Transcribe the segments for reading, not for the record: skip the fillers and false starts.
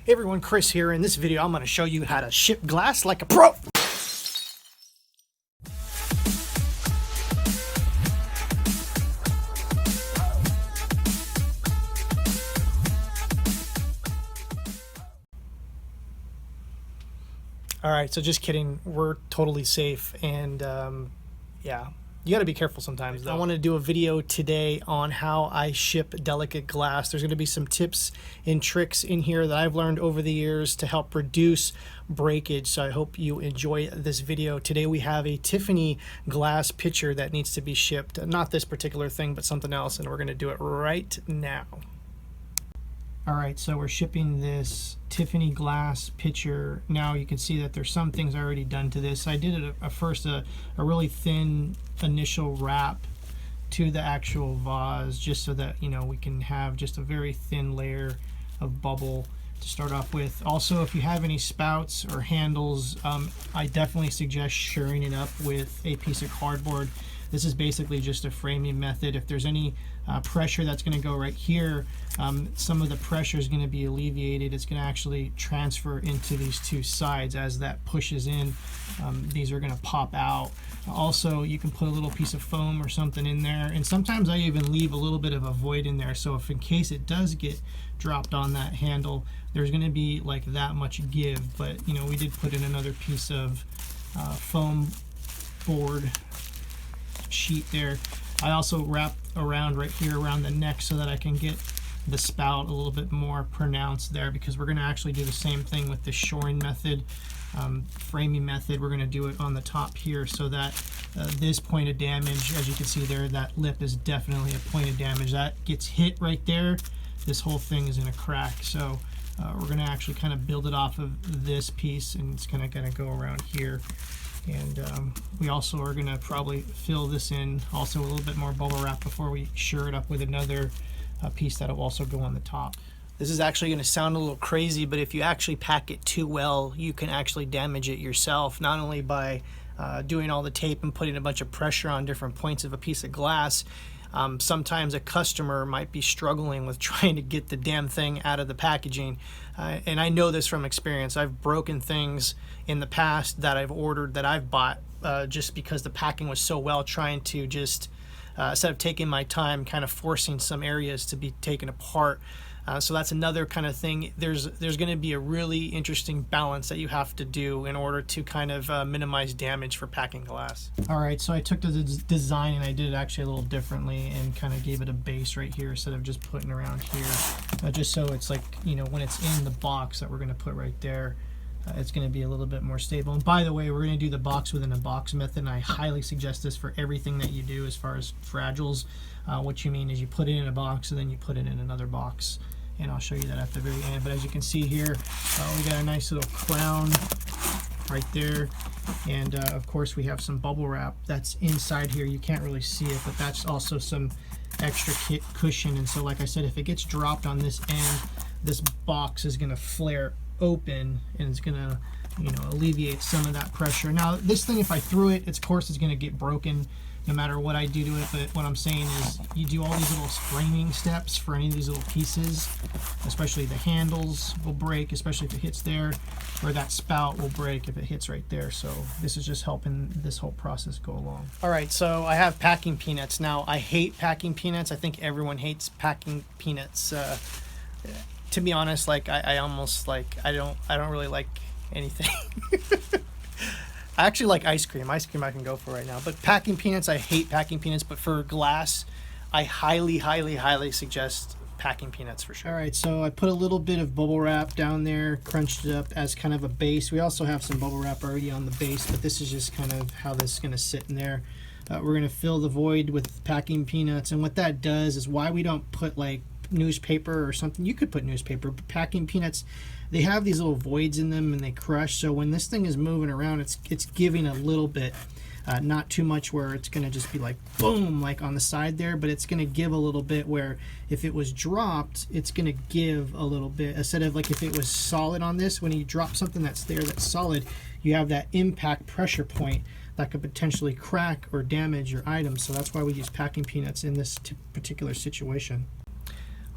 Hey everyone, Chris here. In this video, I'm going to show you how to ship glass like a pro. All right, so just kidding. We're totally safe, and yeah. You got to be careful sometimes, though. I want to do a video today on how I ship delicate glass. There's going to be some tips and tricks in here that I've learned over the years to help reduce breakage. So I hope you enjoy this video. Today we have a Tiffany glass pitcher that needs to be shipped. Not this particular thing, but something else, and we're going to do it right now. All right, so we're shipping this Tiffany glass pitcher. Now you can see that there's some things already done to this. I did it first a really thin initial wrap to the actual vase, just so that, you know, we can have just a very thin layer of bubble to start off with. Also, if you have any spouts or handles, I definitely suggest shoring it up with a piece of cardboard. This is basically just a framing method. If there's any pressure that's going to go right here, some of the pressure is going to be alleviated. It's going to actually transfer into these two sides. As that pushes in, these are going to pop out. Also, you can put a little piece of foam or something in there, and sometimes I even leave a little bit of a void in there, so if in case it does get dropped on that handle, there's going to be like that much give. But you know, we did put in another piece of foam board sheet there. I also wrap around right here around the neck so that I can get the spout a little bit more pronounced there, because we're going to actually do the same thing with the shoring method, framing method. We're going to do it on the top here so that this point of damage, as you can see there, that lip is definitely a point of damage. That gets hit right there, this whole thing is going to crack. So we're going to actually kind of build it off of this piece, and it's kind of going to go around here. And we also are going to probably fill this in also a little bit more bubble wrap before we shore it up with another piece that will also go on the top. This is actually going to sound a little crazy, but if you actually pack it too well, you can actually damage it yourself, not only by doing all the tape and putting a bunch of pressure on different points of a piece of glass. Sometimes a customer might be struggling with trying to get the damn thing out of the packaging, and I know this from experience. I've broken things in the past that I've ordered, that I've bought, just because the packing was so well, trying to just instead of taking my time, kind of forcing some areas to be taken apart. So that's another kind of thing. There's going to be a really interesting balance that you have to do in order to kind of minimize damage for packing glass. All right, so I took the design and I did it actually a little differently and kind of gave it a base right here instead of just putting around here, just so it's like, you know, when it's in the box that we're going to put right there, it's going to be a little bit more stable. And by the way, we're going to do the box within a box method, and I highly suggest this for everything that you do as far as fragiles. What you mean is you put it in a box and then you put it in another box, and I'll show you that at the very end. But as you can see here, we got a nice little crown right there, and of course we have some bubble wrap that's inside here. You can't really see it, but that's also some extra cushion. And so, like I said, if it gets dropped on this end, this box is going to flare open, and it's going to, you know, alleviate some of that pressure. Now this thing, if I threw it, of course it's going to get broken no matter what I do to it. But what I'm saying is, you do all these little framing steps for any of these little pieces, especially the handles will break, especially if it hits there, or that spout will break if it hits right there. So this is just helping this whole process go along. All right, so I have packing peanuts. Now I hate packing peanuts. I think everyone hates packing peanuts. To be honest, like I almost like, I don't really like anything. I actually like ice cream. Ice cream I can go for right now. But packing peanuts, I hate packing peanuts. But for glass, I highly suggest packing peanuts for sure. All right, so I put a little bit of bubble wrap down there, crunched it up as kind of a base. We also have some bubble wrap already on the base, but this is just kind of how this is going to sit in there. We're going to fill the void with packing peanuts, and what that does is why we don't put like newspaper or something. You could put newspaper, but packing peanuts, they have these little voids in them and they crush. So when this thing is moving around, it's giving a little bit, not too much where it's going to just be like boom, like on the side there, but it's going to give a little bit where if it was dropped, it's going to give a little bit, instead of like if it was solid on this. When you drop something that's there that's solid, you have that impact pressure point that could potentially crack or damage your item. So that's why we use packing peanuts in this particular situation.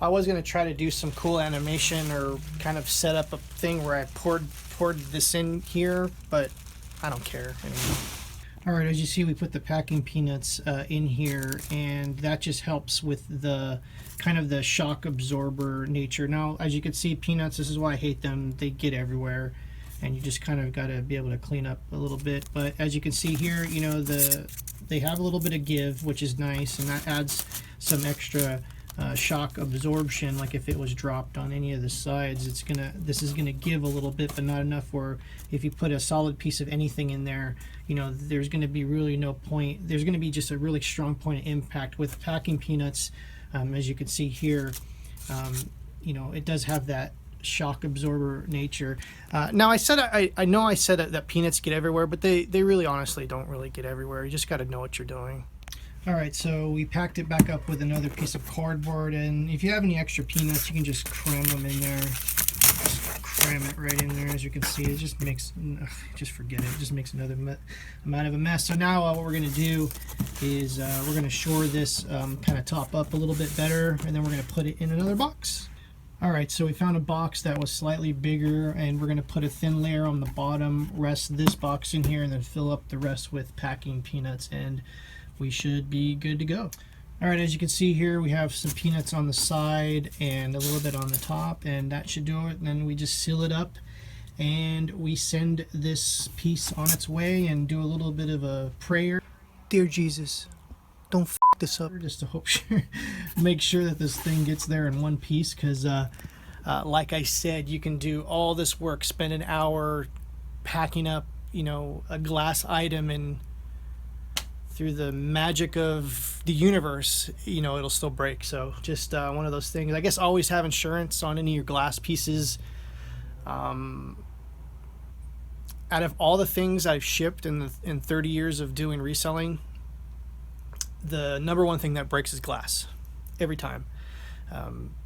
I was going to try to do some cool animation or kind of set up a thing where I poured this in here, but I don't care anymore. All right, as you see, we put the packing peanuts in here, and that just helps with the kind of the shock absorber nature. Now, as you can see, peanuts, this is why I hate them. They get everywhere, and you just kind of got to be able to clean up a little bit. But as you can see here, you know, they have a little bit of give, which is nice, and that adds some extra shock absorption. Like if it was dropped on any of the sides, this is gonna give a little bit, but not enough where if you put a solid piece of anything in there, you know, there's gonna be really no point. There's gonna be just a really strong point of impact with packing peanuts. As you can see here, you know, it does have that shock absorber nature. Now I said I know I said that peanuts get everywhere, but they really honestly don't really get everywhere. You just got to know what you're doing. All right, so we packed it back up with another piece of cardboard, and if you have any extra peanuts, you can just cram them in there. Just cram it right in there. As you can see, it just makes, just forget it. It just makes another amount of a mess. So now what we're going to do is we're going to shore this kind of top up a little bit better, and then we're going to put it in another box. All right, so we found a box that was slightly bigger, and we're going to put a thin layer on the bottom, rest this box in here, and then fill up the rest with packing peanuts, and we should be good to go. All right, as you can see here, we have some peanuts on the side and a little bit on the top, and that should do it. And then we just seal it up, and we send this piece on its way and do a little bit of a prayer. Dear Jesus, don't f this up. Just to hope make sure that this thing gets there in one piece, because like I said, you can do all this work, spend an hour packing up, you know, a glass item, and through the magic of the universe, you know, it'll still break. So just one of those things. I guess always have insurance on any of your glass pieces. Out of all the things I've shipped in 30 years of doing reselling, the number one thing that breaks is glass every time.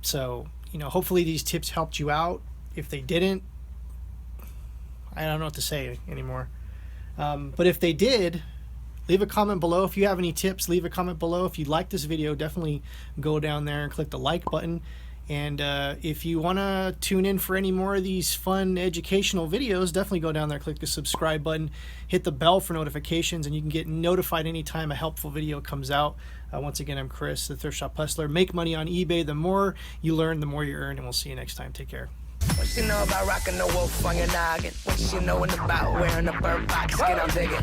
So, you know, hopefully these tips helped you out. If they didn't, I don't know what to say anymore. But if they did, leave a comment below. If you have any tips, leave a comment below. If you like this video, definitely go down there and click the like button. And if you want to tune in for any more of these fun educational videos, definitely go down there, click the subscribe button, hit the bell for notifications, and you can get notified anytime a helpful video comes out. Once again, I'm Chris, the Thrift Shop Hustler. Make money on eBay. The more you learn, the more you earn, and we'll see you next time. Take care. What she know about rocking the wolf on your noggin? What she knowin' about wearing a bird box skin? I'm digging,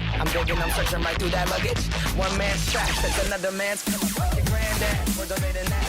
I'm searching right through that luggage. One man's trash, that's another man's. Your granddad, we're donating that.